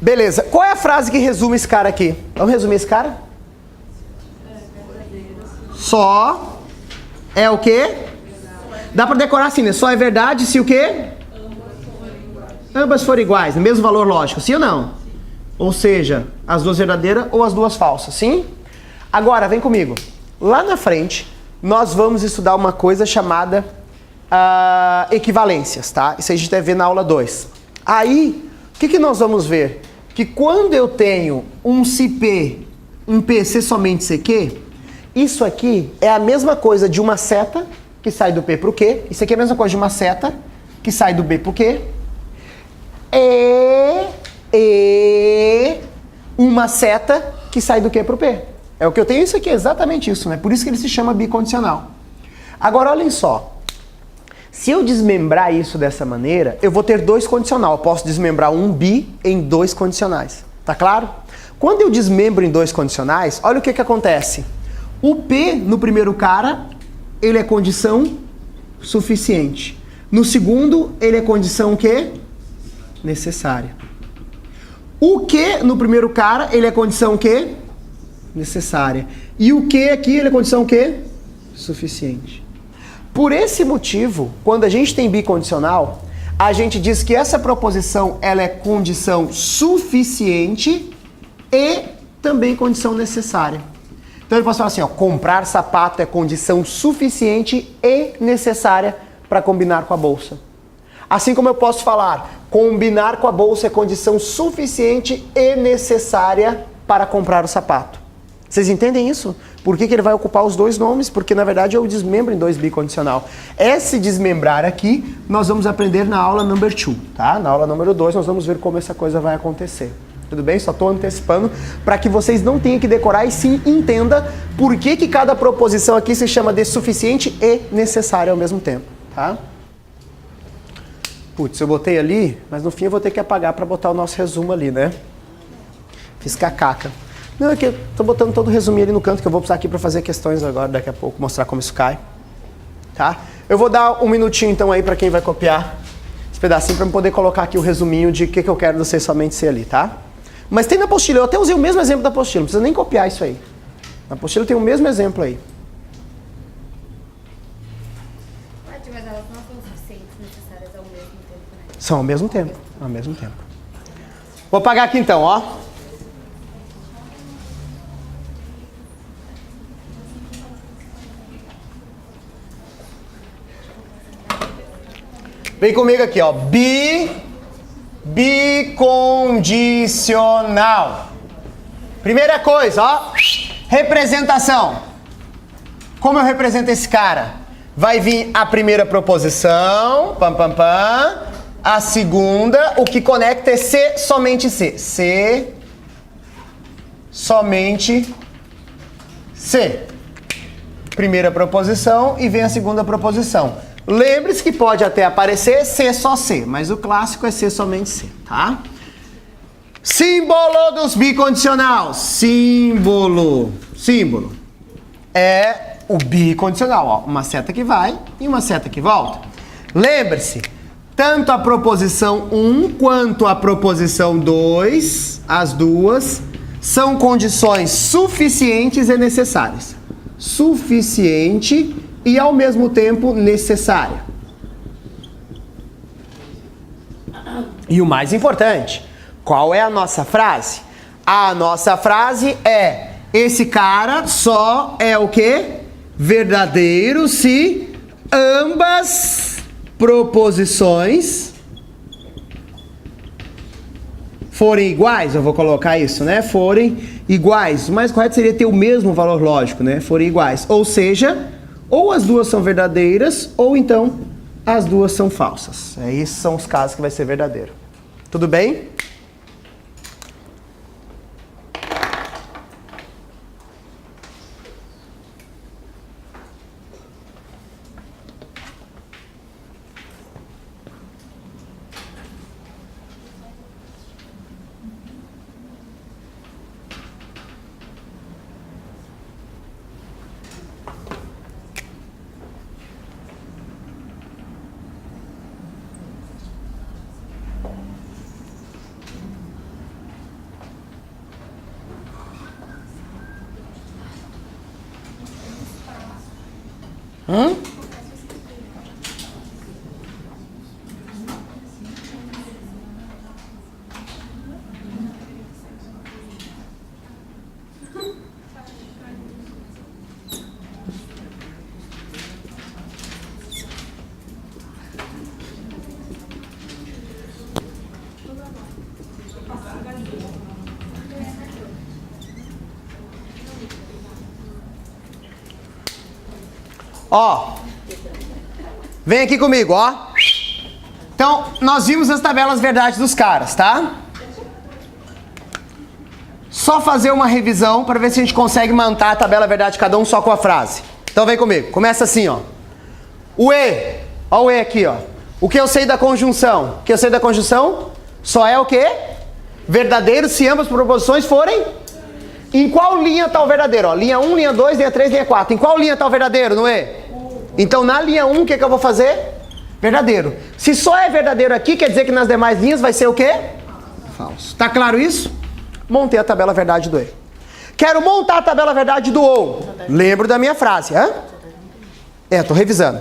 Beleza. Qual é a frase que resume esse cara aqui? Vamos resumir esse cara? Só é o quê? Dá pra decorar assim, né? Só é verdade se o quê? Ambas forem iguais, no mesmo valor lógico, sim ou não? Ou seja, as duas verdadeiras ou as duas falsas, sim? Agora, vem comigo. Lá na frente, nós vamos estudar uma coisa chamada equivalências, tá? Isso a gente deve ver na aula 2. Aí, o que nós vamos ver? Que quando eu tenho um se P, um P ser somente CQ, isso aqui é a mesma coisa de uma seta que sai do P pro Q. Isso aqui é a mesma coisa de uma seta que sai do B pro Q. E uma seta que sai do Q pro P. É o que eu tenho isso aqui, exatamente isso, né? Por isso que ele se chama bicondicional. Agora, olhem só. Se eu desmembrar isso dessa maneira, eu vou ter dois condicional. Eu posso desmembrar um bi em dois condicionais. Tá claro? Quando eu desmembro em dois condicionais, olha o que acontece. O P no primeiro cara, ele é condição suficiente. No segundo, ele é condição o quê? Necessária. O Q no primeiro cara, ele é condição o quê? Necessária. E o Q aqui, ele é condição o quê? Suficiente. Por esse motivo, quando a gente tem bicondicional, a gente diz que essa proposição ela é condição suficiente e também condição necessária. Então eu posso falar assim, ó, comprar sapato é condição suficiente e necessária para combinar com a bolsa. Assim como eu posso falar, combinar com a bolsa é condição suficiente e necessária para comprar o sapato. Vocês entendem isso? Por que ele vai ocupar os dois nomes? Porque na verdade eu desmembro em dois bicondicional. Esse desmembrar aqui, nós vamos aprender na aula número 2, tá? Na aula número 2 nós vamos ver como essa coisa vai acontecer. Tudo bem? Só estou antecipando para que vocês não tenham que decorar e sim entenda por que cada proposição aqui se chama de suficiente e necessária ao mesmo tempo, tá? Putz, eu botei ali, mas no fim eu vou ter que apagar para botar o nosso resumo ali, né? Fiz cacaca. Não, é que eu tô botando todo o resuminho ali no canto que eu vou precisar aqui para fazer questões agora, daqui a pouco, mostrar como isso cai. Tá? Eu vou dar um minutinho então aí para quem vai copiar esse pedacinho para eu poder colocar aqui o resuminho de o que eu quero de vocês somente ser ali, tá? Mas tem na apostila, eu até usei o mesmo exemplo da apostila, não precisa nem copiar isso aí. Na apostila tem o mesmo exemplo aí. Mas elas não são suficientes, necessárias ao mesmo tempo, né? São ao mesmo tempo, ao mesmo tempo. Vou apagar aqui então, ó. Vem comigo aqui, ó. Bicondicional. Primeira coisa, ó. Representação. Como eu represento esse cara? Vai vir a primeira proposição, pam, pam, pam. A segunda, o que conecta é C, somente C. C, somente C. Primeira proposição e vem a segunda proposição. Lembre-se que pode até aparecer C só C, mas o clássico é C somente C, tá? Símbolo dos bicondicional. Símbolo é o bicondicional, ó. Uma seta que vai e uma seta que volta. Lembre-se, tanto a proposição 1 quanto a proposição 2, as duas, são condições suficientes e necessárias. Suficiente e ao mesmo tempo necessária. E o mais importante, qual é a nossa frase? A nossa frase é: esse cara só é o quê? Verdadeiro se ambas proposições forem iguais. Eu vou colocar isso, né? Forem iguais. O mais correto seria ter o mesmo valor lógico, né? Forem iguais. Ou seja, ou as duas são verdadeiras, ou então as duas são falsas. Esses são os casos que vai ser verdadeiro. Tudo bem? Ó, vem aqui comigo, ó. Então, nós vimos as tabelas verdade dos caras, tá? Só fazer uma revisão para ver se a gente consegue manter a tabela verdade de cada um só com a frase. Então vem comigo, começa assim, ó. O E, ó o E aqui, ó. O que eu sei da conjunção? O que eu sei da conjunção? Só é o quê? Verdadeiro se ambas proposições forem... Em qual linha está o verdadeiro? Ó, linha 1, linha 2, linha 3, linha 4. Em qual linha está o verdadeiro no E? Então, na linha 1, o que eu vou fazer? Verdadeiro. Se só é verdadeiro aqui, quer dizer que nas demais linhas vai ser o quê? Falso. Tá claro isso? Montei a tabela verdade do E. Quero montar a tabela verdade do OU. Lembro da minha frase, hã? Tô revisando.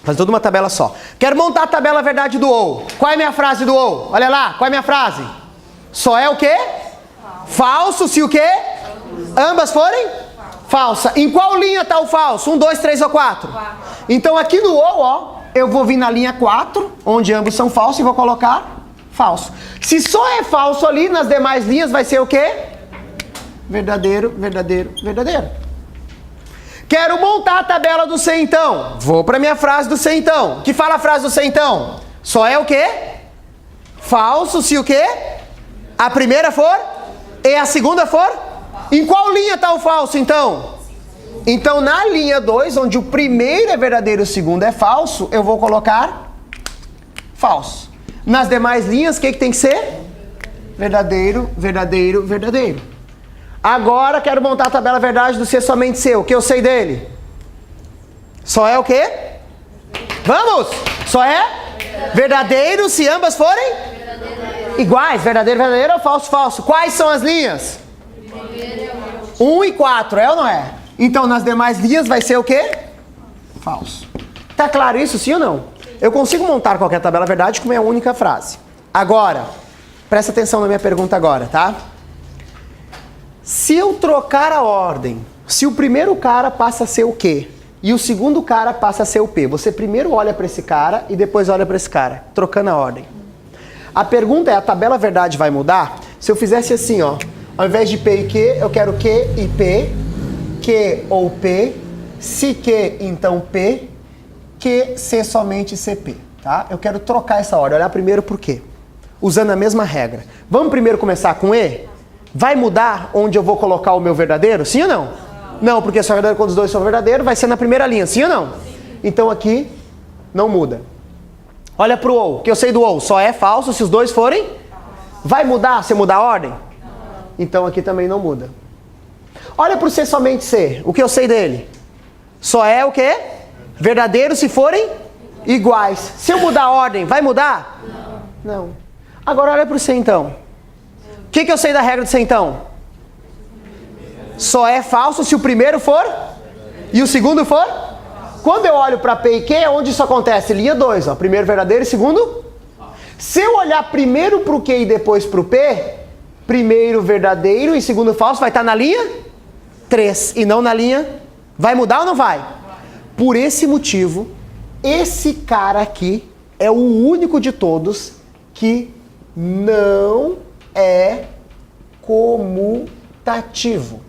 Faz toda uma tabela só. Quero montar a tabela verdade do OU. Qual é a minha frase do OU? Olha lá, qual é a minha frase? Só é o quê? Falso se o quê? Ambas forem? Falsa. Em qual linha está o falso? 1, 2, 3 ou 4? Então aqui no OU, ó, eu vou vir na linha 4, onde ambos são falsos, e vou colocar falso. Se só é falso ali, nas demais linhas vai ser o quê? Verdadeiro, verdadeiro, verdadeiro. Quero montar a tabela do C então. Vou para minha frase do C então. Que fala a frase do C então? Só é o quê? Falso se o quê? A primeira for? E a segunda for? Em qual linha está o falso, então? Então, na linha 2, onde o primeiro é verdadeiro e o segundo é falso, eu vou colocar falso. Nas demais linhas, o que tem que ser? Verdadeiro, verdadeiro, verdadeiro. Agora, quero montar a tabela verdade do C somente C. O que eu sei dele? Só é o quê? Vamos! Só é verdadeiro se ambas forem? Iguais, verdadeiro, verdadeiro ou falso, falso. Quais são as linhas? 1 e 4, é ou não é? Então, nas demais linhas vai ser o quê? Falso. Tá claro isso, sim ou não? Eu consigo montar qualquer tabela verdade com minha única frase. Agora, presta atenção na minha pergunta agora, tá? Se eu trocar a ordem, se o primeiro cara passa a ser o quê? E o segundo cara passa a ser o P. Você primeiro olha para esse cara e depois olha para esse cara, trocando a ordem. A pergunta é, a tabela verdade vai mudar? Se eu fizesse assim, ó, ao invés de P e Q, eu quero Q e P, Q ou P, se Q, então P, Q, C somente CP, tá? Eu quero trocar essa ordem, olhar primeiro por quê? Usando a mesma regra. Vamos primeiro começar com E? Vai mudar onde eu vou colocar o meu verdadeiro? Sim ou não? Não, porque se é verdadeiro quando os dois são verdadeiros, vai ser na primeira linha, sim ou não? Então aqui, não muda. Olha pro OU, que eu sei do OU, só é falso se os dois forem? Vai mudar se eu mudar a ordem? Então aqui também não muda. Olha pro C somente C, o que eu sei dele? Só é o quê? Verdadeiro se forem iguais. Se eu mudar a ordem, vai mudar? Não. Agora olha pro C então. O que eu sei da regra do C então? Só é falso se o primeiro for e o segundo for? Quando eu olho para P e Q, onde isso acontece? Linha 2, ó. Primeiro verdadeiro e segundo? Se eu olhar primeiro para o Q e depois para o P, primeiro verdadeiro e segundo falso vai estar na linha 3 e não na linha... Vai mudar ou não vai? Por esse motivo, esse cara aqui é o único de todos que não é comutativo.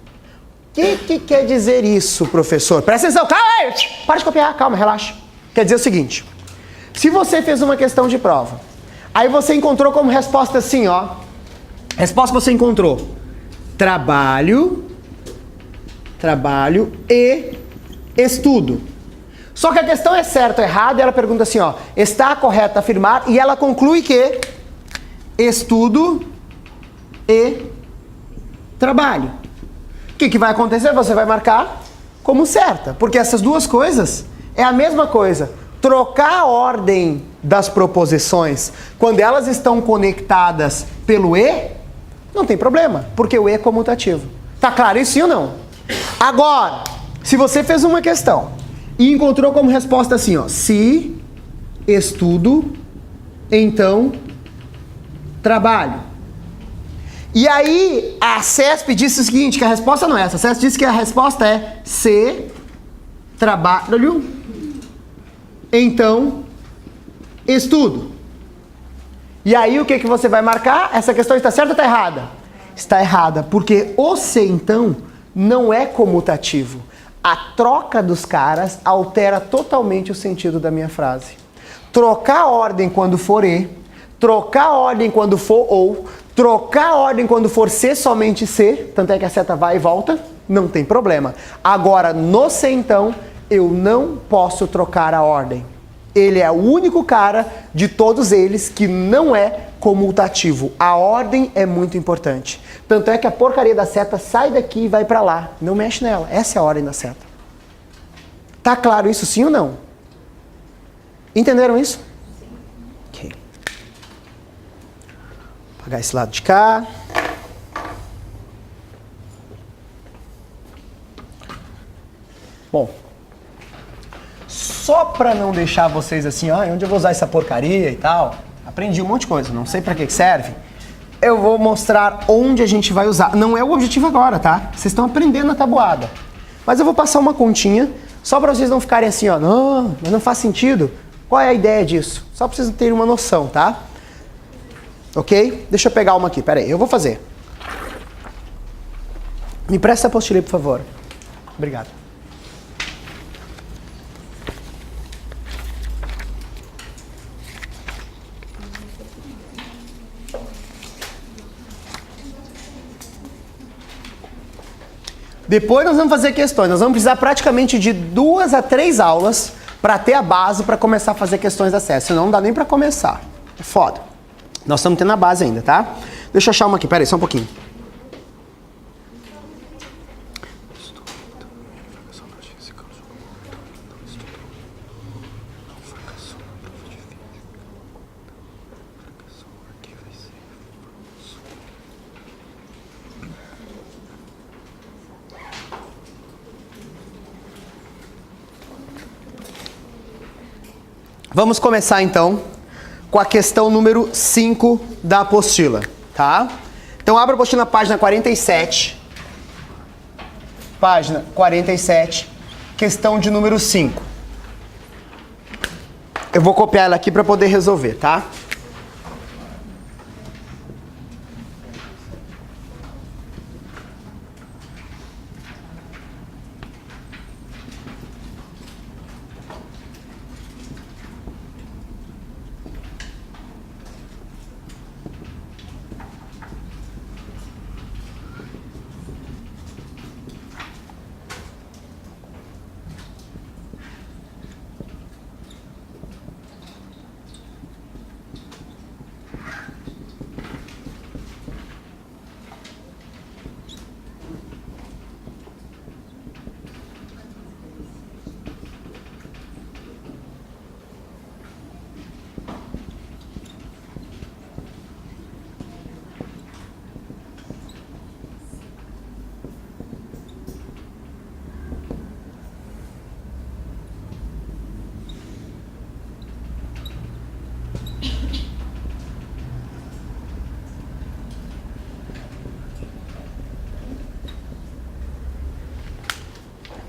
O que quer dizer isso, professor? Presta atenção, calma aí, para de copiar, calma, relaxa. Quer dizer o seguinte, se você fez uma questão de prova, aí você encontrou como resposta assim, ó, resposta você encontrou, trabalho e estudo. Só que a questão é certa ou errada, e ela pergunta assim, ó, está correto afirmar, e ela conclui que estudo e trabalho. O que vai acontecer? Você vai marcar como certa, porque essas duas coisas é a mesma coisa. Trocar a ordem das proposições quando elas estão conectadas pelo E, não tem problema, porque o E é comutativo. Tá claro isso sim ou não? Agora, se você fez uma questão E encontrou como resposta assim, ó. Se estudo, então trabalho. E aí a CESP disse o seguinte, que a resposta não é essa. A CESP disse que a resposta é se trabalho, então estudo. E aí o que você vai marcar? Essa questão está certa ou está errada? Está errada, porque o se então não é comutativo. A troca dos caras altera totalmente o sentido da minha frase. Trocar a ordem quando for e, trocar a ordem quando for ou, trocar a ordem quando for se somente se, tanto é que a seta vai e volta, não tem problema. Agora, no se então, eu não posso trocar a ordem. Ele é o único cara de todos eles que não é comutativo. A ordem é muito importante. Tanto é que a porcaria da seta sai daqui e vai pra lá. Não mexe nela. Essa é a ordem da seta. Tá claro isso sim ou não? Entenderam isso? Sim. Ok. Vou apagar esse lado de cá. Bom. Só para não deixar vocês assim, onde eu vou usar essa porcaria e tal, aprendi um monte de coisa, não sei para que serve, eu vou mostrar onde a gente vai usar. Não é o objetivo agora, tá? Vocês estão aprendendo a tabuada. Mas eu vou passar uma continha, só para vocês não ficarem assim, não, mas não faz sentido. Qual é a ideia disso? Só para vocês terem uma noção, tá? Ok? Deixa eu pegar uma aqui, pera aí, eu vou fazer. Me presta a apostila, por favor. Obrigado. Depois nós vamos fazer questões. Nós vamos precisar praticamente de 2 a 3 aulas para ter a base para começar a fazer questões da CESP. Senão não dá nem para começar. É foda. Nós estamos tendo a base ainda, tá? Deixa eu achar uma aqui. Pera aí, só um pouquinho. Vamos começar então com a questão número 5 da apostila, tá? Então abra a apostila na página 47. Página 47, questão de número 5. Eu vou copiar ela aqui para poder resolver, tá?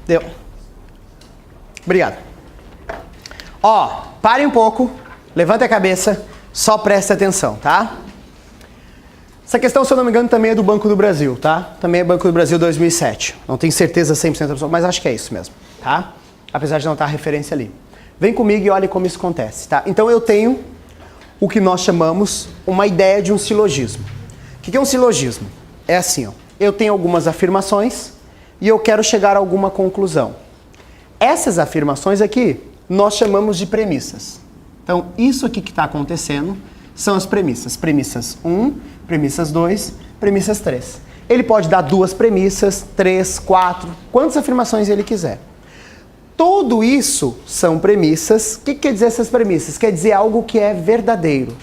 Deu. Obrigado. Ó, pare um pouco, levante a cabeça, só preste atenção, tá? Essa questão, se eu não me engano, também é do Banco do Brasil, tá? Também é Banco do Brasil 2007. Não tenho certeza 100%, mas acho que é isso mesmo, tá? Apesar de não estar a referência ali. Vem comigo e olhe como isso acontece, tá? Então eu tenho o que nós chamamos uma ideia de um silogismo. O que é um silogismo? É assim, ó. Eu tenho algumas afirmações e eu quero chegar a alguma conclusão. Essas afirmações aqui nós chamamos de premissas. Então, isso aqui que está acontecendo são as premissas. Premissas 1, premissas 2, premissas 3. Ele pode dar 2 premissas, 3, 4, quantas afirmações ele quiser. Tudo isso são premissas. O que quer dizer essas premissas? Quer dizer algo que é verdadeiro.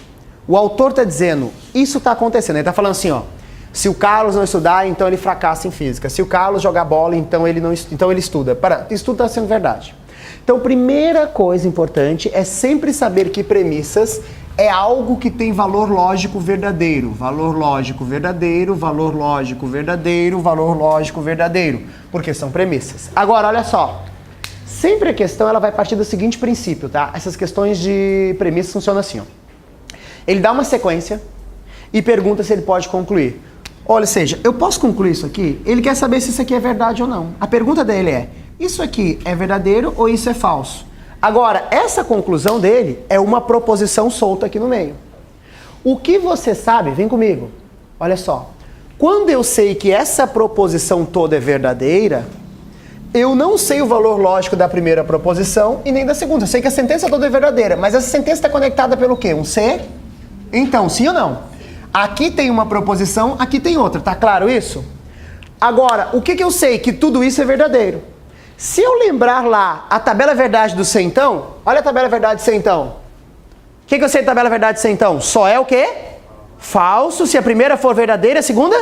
O autor está dizendo, isso está acontecendo. Ele está falando assim, ó. Se o Carlos não estudar, então ele fracassa em física. Se o Carlos jogar bola, então ele estuda. Isso tudo está sendo verdade. Então, primeira coisa importante é sempre saber que premissas é algo que tem valor lógico verdadeiro. Valor lógico verdadeiro, valor lógico verdadeiro, valor lógico verdadeiro. Porque são premissas. Agora, olha só. Sempre a questão ela vai partir do seguinte princípio, tá? Essas questões de premissas funcionam assim, ó. Ele dá uma sequência e pergunta se ele pode concluir. Olha, seja, eu posso concluir isso aqui? Ele quer saber se isso aqui é verdade ou não. A pergunta dele é, isso aqui é verdadeiro ou isso é falso? Agora, essa conclusão dele é uma proposição solta aqui no meio. O que você sabe, vem comigo, olha só. Quando eu sei que essa proposição toda é verdadeira, eu não sei o valor lógico da primeira proposição e nem da segunda. Eu sei que a sentença toda é verdadeira, mas essa sentença está conectada pelo quê? Um se? Então, sim ou não? Aqui tem uma proposição, aqui tem outra. Tá claro isso? Agora, o que eu sei? Que tudo isso é verdadeiro. Se eu lembrar lá a tabela verdade do centão, olha a tabela verdade do centão. O que eu sei da tabela verdade do centão? Só é o quê? Falso, se a primeira for verdadeira, a segunda?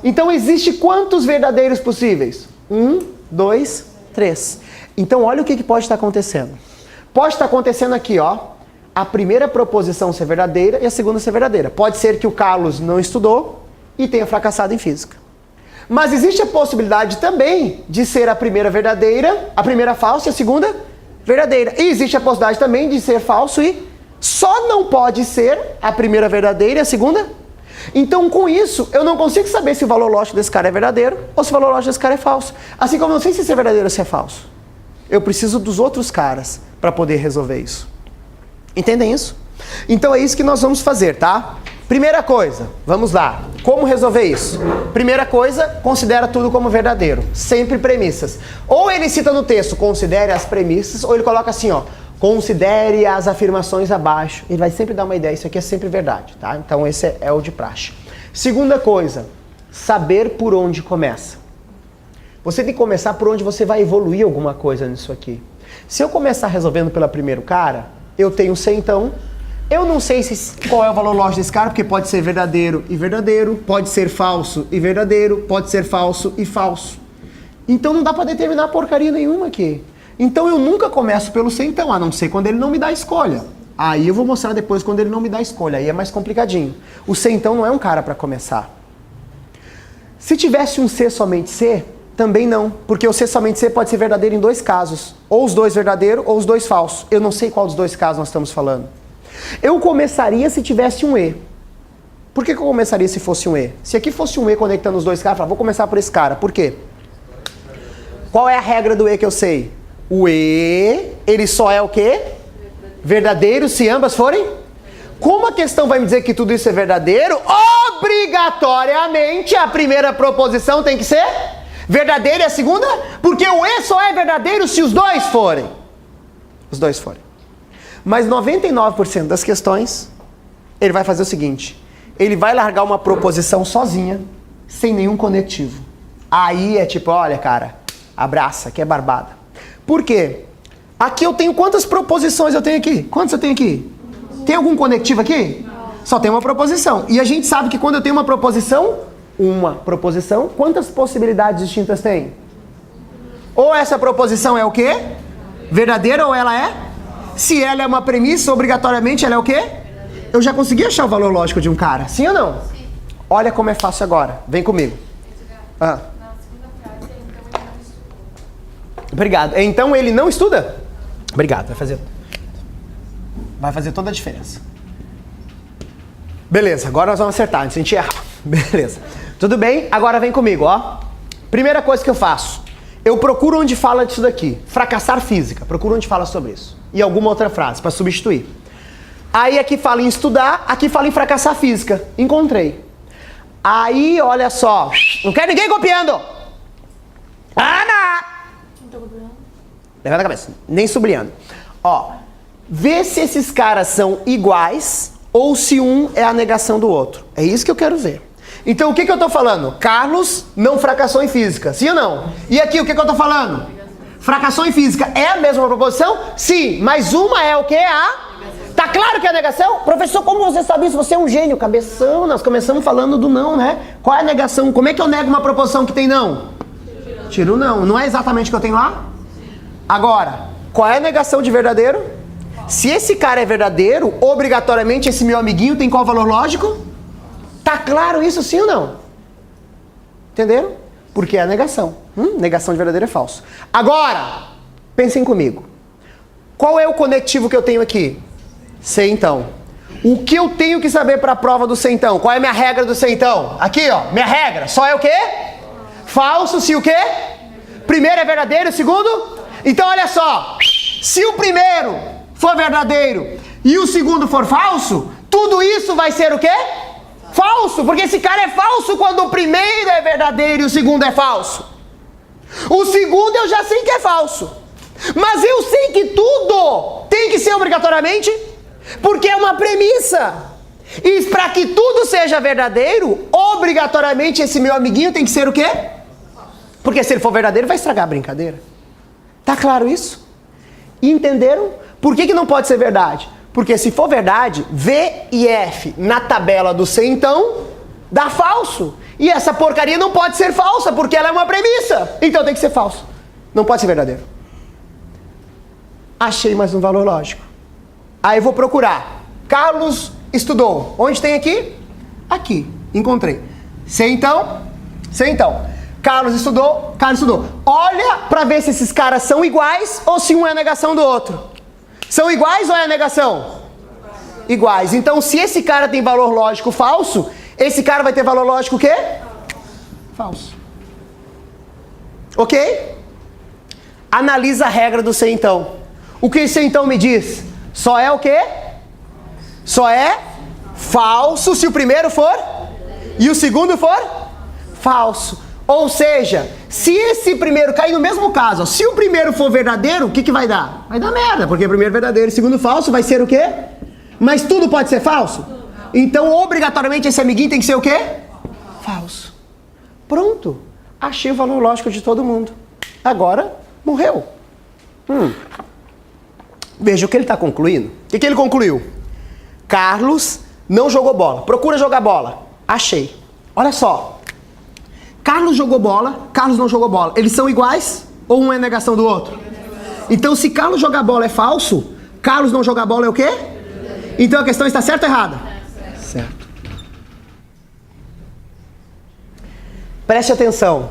Então existe quantos verdadeiros possíveis? 1, 2, 3. Então olha o que pode estar acontecendo. Pode estar acontecendo aqui, ó. A primeira proposição ser verdadeira e a segunda ser verdadeira. Pode ser que o Carlos não estudou e tenha fracassado em física. Mas existe a possibilidade também de ser a primeira verdadeira, a primeira falsa e a segunda verdadeira. E existe a possibilidade também de ser falso e só não pode ser a primeira verdadeira e a segunda. Então, com isso, eu não consigo saber se o valor lógico desse cara é verdadeiro ou se o valor lógico desse cara é falso. Assim como eu não sei se isso é verdadeiro ou se é falso. Eu preciso dos outros caras para poder resolver isso. Entendem isso? Então é isso que nós vamos fazer, tá? Primeira coisa, vamos lá. Como resolver isso? Primeira coisa, considera tudo como verdadeiro. Sempre premissas. Ou ele cita no texto, considere as premissas, ou ele coloca assim, ó, considere as afirmações abaixo. Ele vai sempre dar uma ideia, isso aqui é sempre verdade, tá? Então esse é o de praxe. Segunda coisa, saber por onde começa. Você tem que começar por onde você vai evoluir alguma coisa nisso aqui. Se eu começar resolvendo pelo primeiro cara, eu tenho C então, eu não sei qual é o valor lógico desse cara, porque pode ser verdadeiro e verdadeiro, pode ser falso e verdadeiro, pode ser falso e falso. Então não dá pra determinar porcaria nenhuma aqui. Então eu nunca começo pelo C então, a não ser quando ele não me dá escolha. Aí eu vou mostrar depois quando ele não me dá escolha, aí é mais complicadinho. O C então não é um cara pra começar. Se tivesse um C somente C, também não, porque o C somente C pode ser verdadeiro em dois casos. Ou os dois verdadeiros ou os dois falsos. Eu não sei qual dos dois casos nós estamos falando. Eu começaria se tivesse um E. Por que eu começaria se fosse um E? Se aqui fosse um E conectando os dois caras, eu falo, vou começar por esse cara. Por quê? Qual é a regra do E que eu sei? O E, ele só é o quê? Verdadeiro se ambas forem? Como a questão vai me dizer que tudo isso é verdadeiro, obrigatoriamente a primeira proposição tem que ser verdadeira e a segunda? Porque o E só é verdadeiro se os dois forem. Os dois forem. Mas 99% das questões, ele vai fazer o seguinte. Ele vai largar uma proposição sozinha, sem nenhum conectivo. Aí é tipo, olha cara, abraça, que é barbada. Por quê? Aqui eu tenho quantas proposições eu tenho aqui? Quantas eu tenho aqui? Tem algum conectivo aqui? Só tem uma proposição. E a gente sabe que quando eu tenho uma proposição, quantas possibilidades distintas tem? Ou essa proposição é o quê? Verdadeira ou ela é? Se ela é uma premissa, obrigatoriamente ela é o quê? Eu já consegui achar o valor lógico de um cara, sim ou não? Sim. Olha como é fácil agora, vem comigo. Na segunda frase, então ele não estudou. Obrigado. Então ele não estuda? Obrigado, vai fazer toda a diferença. Beleza, agora nós vamos acertar, antes de a gente errar. Beleza. Tudo bem? Agora vem comigo, ó. Primeira coisa que eu faço. Eu procuro onde fala disso daqui. Fracassar física. Procuro onde fala sobre isso. E alguma outra frase para substituir. Aí aqui fala em estudar, aqui fala em fracassar física. Encontrei. Aí, olha só. Não quero ninguém copiando. Ana! Não tô copiando. Levanta a cabeça. Nem sublinhando. Ó. Vê se esses caras são iguais ou se um é a negação do outro. É isso que eu quero ver. Então o que eu tô falando? Carlos não fracassou em física, sim ou não? E aqui o que eu tô falando? Fracassou em física. É a mesma proposição? Sim, mas uma é o que? Tá claro que é a negação? Professor, como você sabe isso? Você é um gênio. Cabeção, nós começamos falando do não, né? Qual é a negação? Como é que eu nego uma proposição que tem não? Tiro não. Não é exatamente o que eu tenho lá? Agora, Qual é a negação de verdadeiro? Se esse cara é verdadeiro, obrigatoriamente esse meu amiguinho tem qual valor lógico? Tá claro isso, sim ou não? Entenderam? Porque é a negação. Negação de verdadeiro é falso. Agora, pensem comigo. Qual é o conectivo que eu tenho aqui? Se então. O que eu tenho que saber para a prova do se então? Qual é a minha regra do se então? Aqui, ó, minha regra. Só é o quê? Falso, se o quê? Primeiro é verdadeiro, o segundo? Então olha só. Se o primeiro for verdadeiro e o segundo for falso, tudo isso vai ser o quê? Falso, porque esse cara é falso quando o primeiro é verdadeiro e o segundo é falso. O segundo eu já sei que é falso. Mas eu sei que tudo tem que ser obrigatoriamente, porque é uma premissa. E para que tudo seja verdadeiro, obrigatoriamente esse meu amiguinho tem que ser o quê? Porque se ele for verdadeiro, vai estragar a brincadeira. Tá claro isso? Entenderam? Por que não pode ser verdade? Porque se for verdade, V e F na tabela do se então, dá falso. E essa porcaria não pode ser falsa, porque ela é uma premissa. Então tem que ser falso. Não pode ser verdadeiro. Achei mais um valor lógico. Aí eu vou procurar. Carlos estudou. Onde tem aqui? Aqui. Encontrei. Se então. Carlos estudou. Olha para ver se esses caras são iguais ou se um é a negação do outro. São iguais ou é a negação? Iguais. Então, se esse cara tem valor lógico falso, esse cara vai ter valor lógico o quê? Falso. Ok? Analisa a regra do se então. O que se então me diz? Só é o quê? Só é falso se o primeiro for e o segundo for falso. Ou seja, se esse primeiro cair no mesmo caso, ó, se o primeiro for verdadeiro, o que vai dar? Vai dar merda, porque o primeiro verdadeiro e o segundo falso vai ser o quê? Mas tudo pode ser falso? Então, obrigatoriamente, esse amiguinho tem que ser o quê? Falso. Pronto. Achei o valor lógico de todo mundo. Agora, morreu. Veja o que ele está concluindo. O que ele concluiu? Carlos não jogou bola. Procura jogar bola. Achei. Olha só. Carlos jogou bola, Carlos não jogou bola. Eles são iguais ou um é negação do outro? Então, se Carlos jogar bola é falso, Carlos não jogar bola é o quê? Então a questão está certa ou errada? Certo. Preste atenção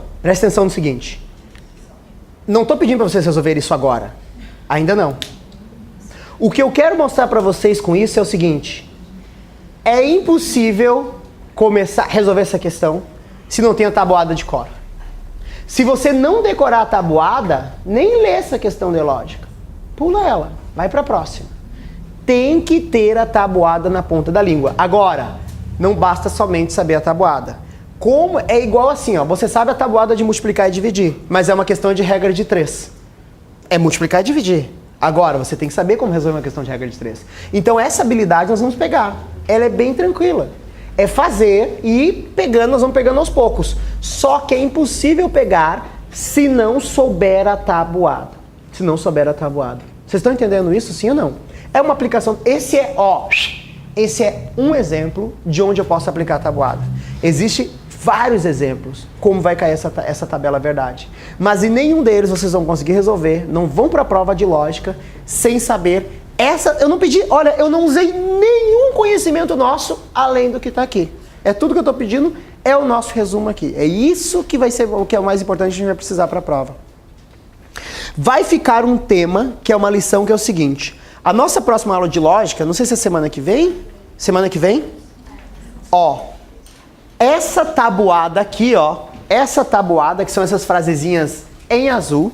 no seguinte. Não estou pedindo para vocês resolverem isso agora. Ainda não. O que eu quero mostrar para vocês com isso é o seguinte. É impossível começar a resolver essa questão se não tem a tabuada de cor. Se você não decorar a tabuada, nem lê essa questão de lógica. Pula ela, vai para a próxima. Tem que ter a tabuada na ponta da língua. Agora, não basta somente saber a tabuada. Como é igual assim, ó, você sabe a tabuada de multiplicar e dividir, mas é uma questão de regra de 3. É multiplicar e dividir. Agora, você tem que saber como resolver uma questão de regra de 3. Então, essa habilidade nós vamos pegar. Ela é bem tranquila. É fazer e ir pegando, nós vamos pegando aos poucos. Só que é impossível pegar se não souber a tabuada. Se não souber a tabuada. Vocês estão entendendo isso, sim ou não? É uma aplicação, esse é um exemplo de onde eu posso aplicar a tabuada. Existem vários exemplos como vai cair essa tabela verdade. Mas em nenhum deles vocês vão conseguir resolver, não vão para a prova de lógica sem saber. Eu não pedi, olha, eu não usei nenhum conhecimento nosso além do que está aqui. É tudo que eu estou pedindo, é o nosso resumo aqui. É isso que vai ser o que é o mais importante que a gente vai precisar para a prova. Vai ficar um tema, que é uma lição, que é o seguinte. A nossa próxima aula de lógica, não sei se é semana que vem. Ó, essa tabuada aqui, ó, essa tabuada, que são essas frasezinhas em azul,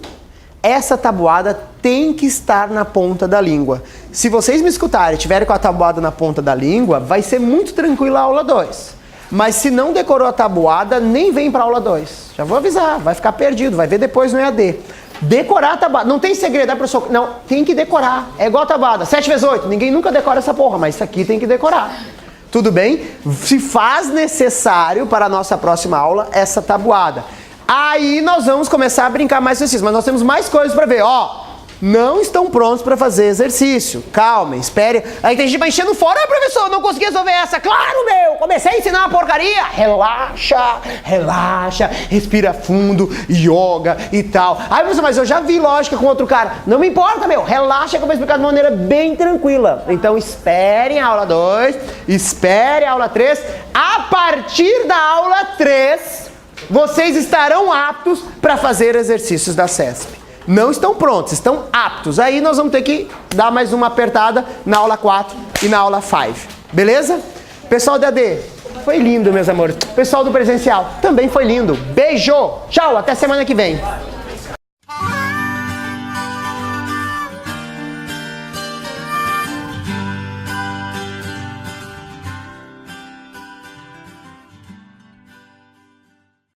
essa tabuada tem que estar na ponta da língua. Se vocês me escutarem e tiverem com a tabuada na ponta da língua, vai ser muito tranquilo a aula 2. Mas se não decorou a tabuada, nem vem para a aula 2. Já vou avisar, vai ficar perdido, vai ver depois no EAD. Decorar a tabuada, não tem segredo, professor? Não, tem que decorar. É igual a tabuada, 7 vezes 8, ninguém nunca decora essa porra, mas isso aqui tem que decorar. Tudo bem? Se faz necessário para a nossa próxima aula essa tabuada. Aí nós vamos começar a brincar mais com isso, mas nós temos mais coisas para ver. Ó, não estão prontos para fazer exercício. Calma, espere. Aí tem gente vai enchendo fora, professor, não consegui resolver essa. Claro, meu, comecei a ensinar uma porcaria. Relaxa, relaxa, respira fundo, yoga e tal. Aí, professor, mas eu já vi lógica com outro cara. Não me importa, meu, relaxa que eu vou explicar de uma maneira bem tranquila. Então, esperem a aula 2, espere a aula 3. A partir da aula 3, vocês estarão aptos para fazer exercícios da CESP. Não estão prontos, estão aptos. Aí nós vamos ter que dar mais uma apertada na aula 4 e na aula 5. Beleza? Pessoal da AD, foi lindo, meus amores. Pessoal do presencial, também foi lindo. Beijo! Tchau, até semana que vem.